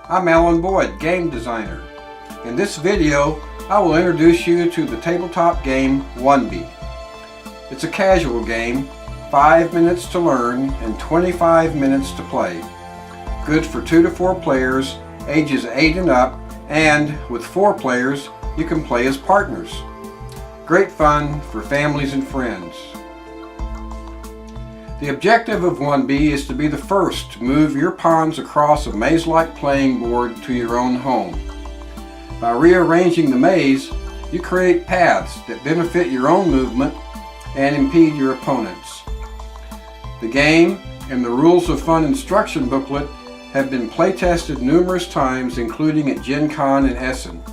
I'm Alan Boyd, game designer. In this video, I will introduce you to the tabletop game Wunby. It's a casual game, 5 minutes to learn and 25 minutes to play. Good for 2 to 4 players, ages 8 and up, and with 4 players, you can play as partners. Great fun for families and friends. The objective of Wunby is to be the first to move your pawns across a maze-like playing board to your own home. By rearranging the maze, you create paths that benefit your own movement and impede your opponents. The game and the Rules of Fun instruction booklet have been play-tested numerous times, including at Gen Con in Essen.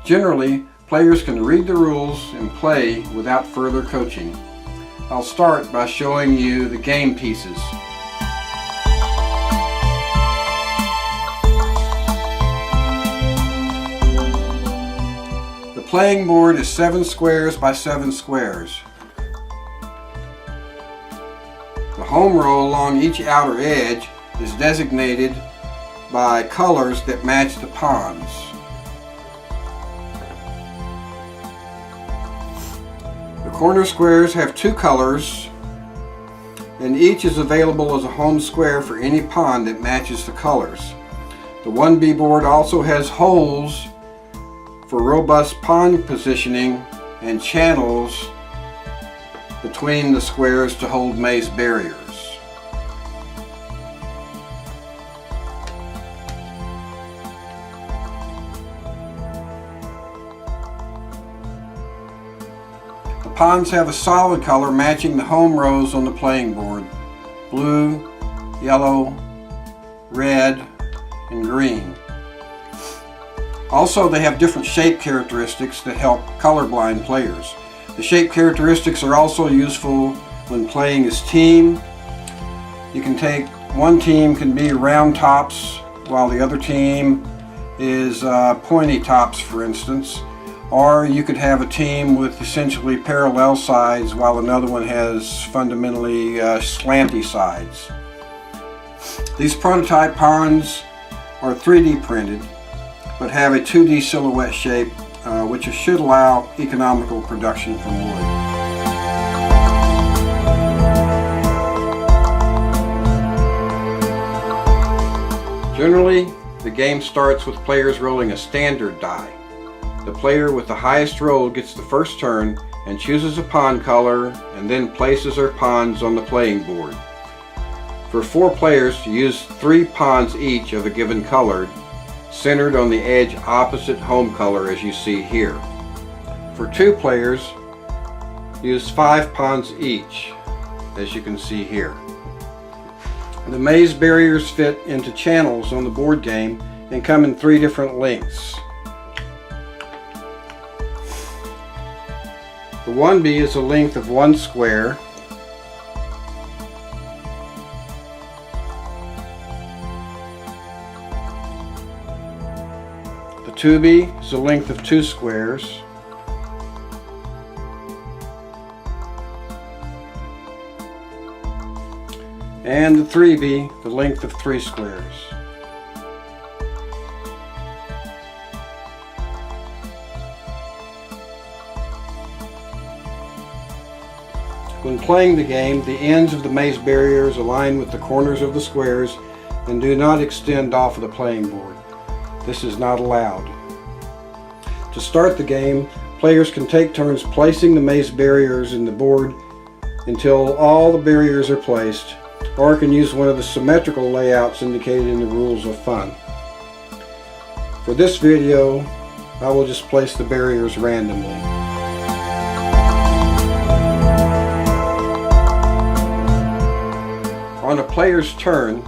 Generally, players can read the rules and play without further coaching. I'll start by showing you the game pieces. The playing board is 7 squares by 7 squares. The home row along each outer edge is designated by colors that match the pawns. The corner squares have 2 colors, and each is available as a home square for any pawn that matches the colors. The Wunby board also has holes for robust pawn positioning and channels between the squares to hold maze barriers. The pawns have a solid color matching the home rows on the playing board: blue, yellow, red, and green. Also, they have different shape characteristics that help colorblind players. The shape characteristics are also useful when playing as team. You can take one team can be round tops while the other team is pointy tops, for instance. Or you could have a team with essentially parallel sides while another one has fundamentally slanty sides. These prototype pawns are 3D printed but have a 2D silhouette shape which should allow economical production from wood. Generally, the game starts with players rolling a standard die. The player with the highest roll gets the first turn and chooses a pawn color and then places their pawns on the playing board. For 4 players, use 3 pawns each of a given color, centered on the edge opposite home color as you see here. For 2 players, use 5 pawns each, as you can see here. The maze barriers fit into channels on the board game and come in 3 different lengths. The Wunby is a length of 1 square. The 2B is a length of 2 squares. And the 3B, the length of 3 squares. When playing the game, the ends of the maze barriers align with the corners of the squares and do not extend off of the playing board. This is not allowed. To start the game, players can take turns placing the maze barriers in the board until all the barriers are placed, or can use one of the symmetrical layouts indicated in the Rules of Fun. For this video, I will just place the barriers randomly. On a player's turn,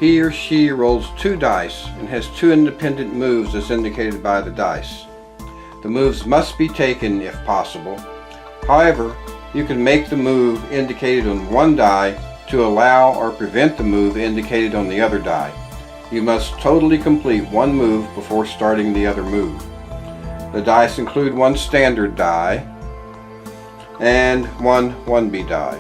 he or she rolls 2 dice and has 2 independent moves as indicated by the dice. The moves must be taken if possible. However, you can make the move indicated on one die to allow or prevent the move indicated on the other die. You must totally complete one move before starting the other move. The dice include 1 standard die and 1 Wunby die.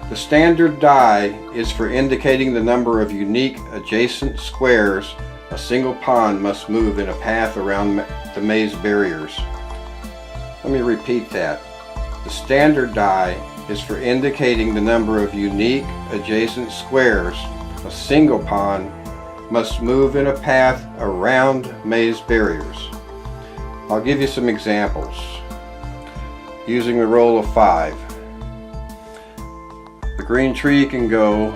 The standard die is for indicating the number of unique adjacent squares a single pawn must move in a path around the maze barriers. Let me repeat that. The standard die is for indicating the number of unique adjacent squares a single pawn must move in a path around maze barriers. I'll give you some examples. Using the roll of 5. The green tree can go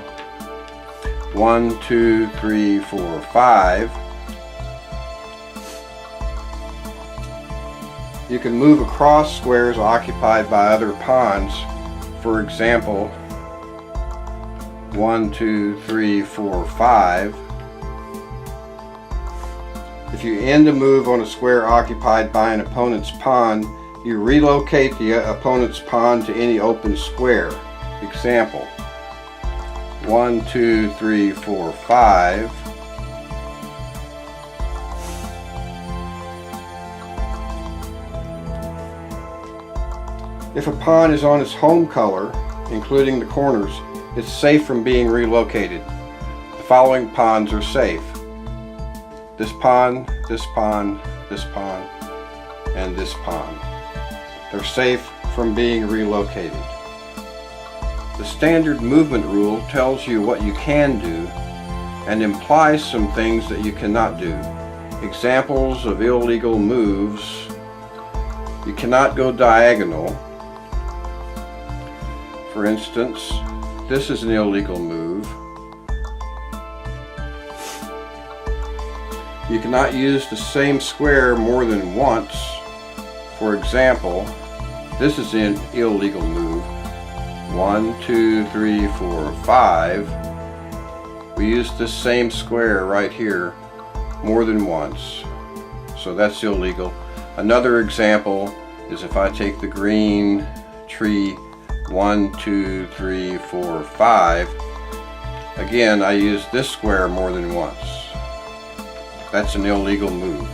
1, 2, 3, 4, 5. You can move across squares occupied by other pawns. For example, 1, 2, 3, 4, 5. If you end a move on a square occupied by an opponent's pawn, you relocate the opponent's pawn to any open square. Example, 1, 2, 3, 4, 5. If a pawn is on its home color, including the corners, it's safe from being relocated. The following pawns are safe. This pawn, this pawn, this pawn, and this pawn. They're safe from being relocated. The standard movement rule tells you what you can do and implies some things that you cannot do. Examples of illegal moves: you cannot go diagonal. For instance, this is an illegal move. You cannot use the same square more than once. For example, this is an illegal move. 1, 2, 3, 4, 5. We use this same square right here more than once, so that's illegal. Another example is if I take the green tree 1, 2, 3, 4, 5. Again, I use this square more than once. That's an illegal move.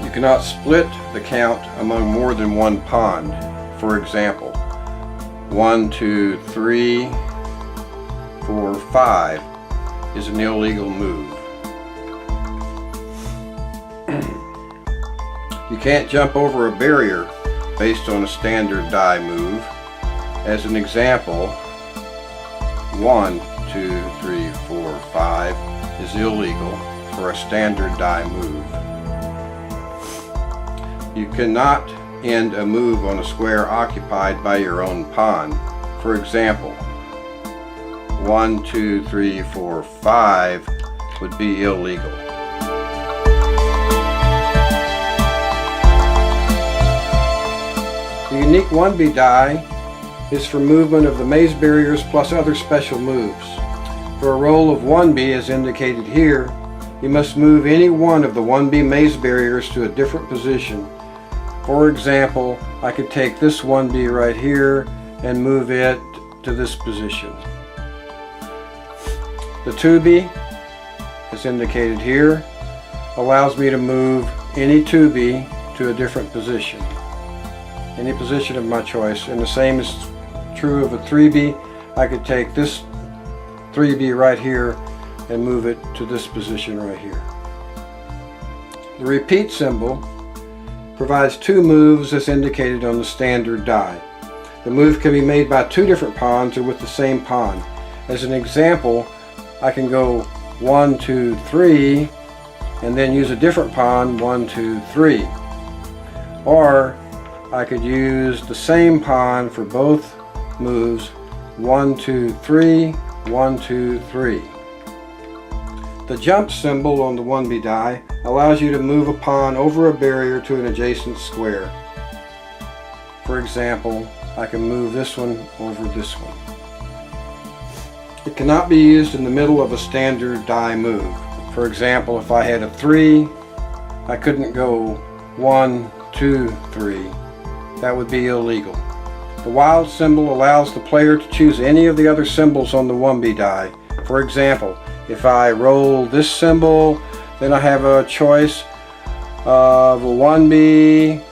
You cannot split the count among more than one pawn. For example, 1, 2, 3, 4, 5 is an illegal move. You can't jump over a barrier based on a standard die move. As an example, 1, 2, 3, 4, 5 is illegal for a standard die move. You cannot end a move on a square occupied by your own pawn. For example, 1, 2, 3, 4, 5 would be illegal. The unique Wunby die is for movement of the maze barriers plus other special moves. For a roll of Wunby, as indicated here, you must move any one of the Wunby maze barriers to a different position. For example, I could take this Wunby right here and move it to this position. The 2B, as indicated here, allows me to move any 2B to a different position. Any position of my choice. And the same is true of a 3B. I could take this 3B right here and move it to this position right here. The repeat symbol provides two moves as indicated on the standard die. The move can be made by two different pawns or with the same pawn. As an example, I can go 1, 2, 3 and then use a different pawn 1, 2, 3. Or I could use the same pawn for both moves 1, 2, 3, 1, 2, 3. The jump symbol on the Wunby die allows you to move a pawn over a barrier to an adjacent square. For example, I can move this one over this one. It cannot be used in the middle of a standard die move. For example, if I had a 3, I couldn't go 1, 2, 3. That would be illegal. The wild symbol allows the player to choose any of the other symbols on the Wunby die. For example, if I roll this symbol, then I have a choice of a 1B,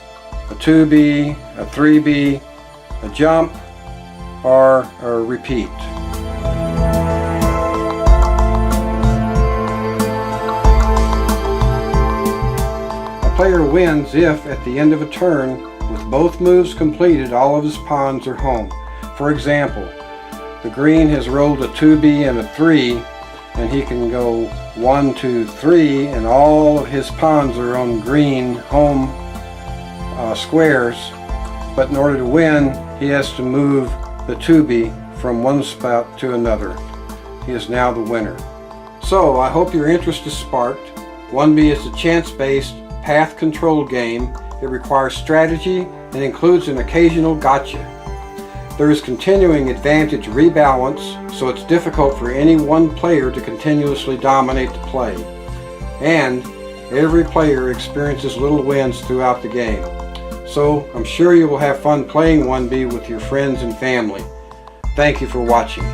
a 2B, a 3B, a jump, or repeat. A player wins if, at the end of a turn, with both moves completed, all of his pawns are home. For example, the green has rolled a 2B and a 3, and he can go 1, 2, 3, and all of his pawns are on green home squares. But in order to win, he has to move the 2B from one spot to another. He is now the winner. So I hope your interest is sparked. Wunby is a chance-based path control game. It requires strategy and includes an occasional gotcha. There is continuing advantage rebalance, so it's difficult for any one player to continuously dominate the play. And every player experiences little wins throughout the game. So I'm sure you will have fun playing Wunby with your friends and family. Thank you for watching.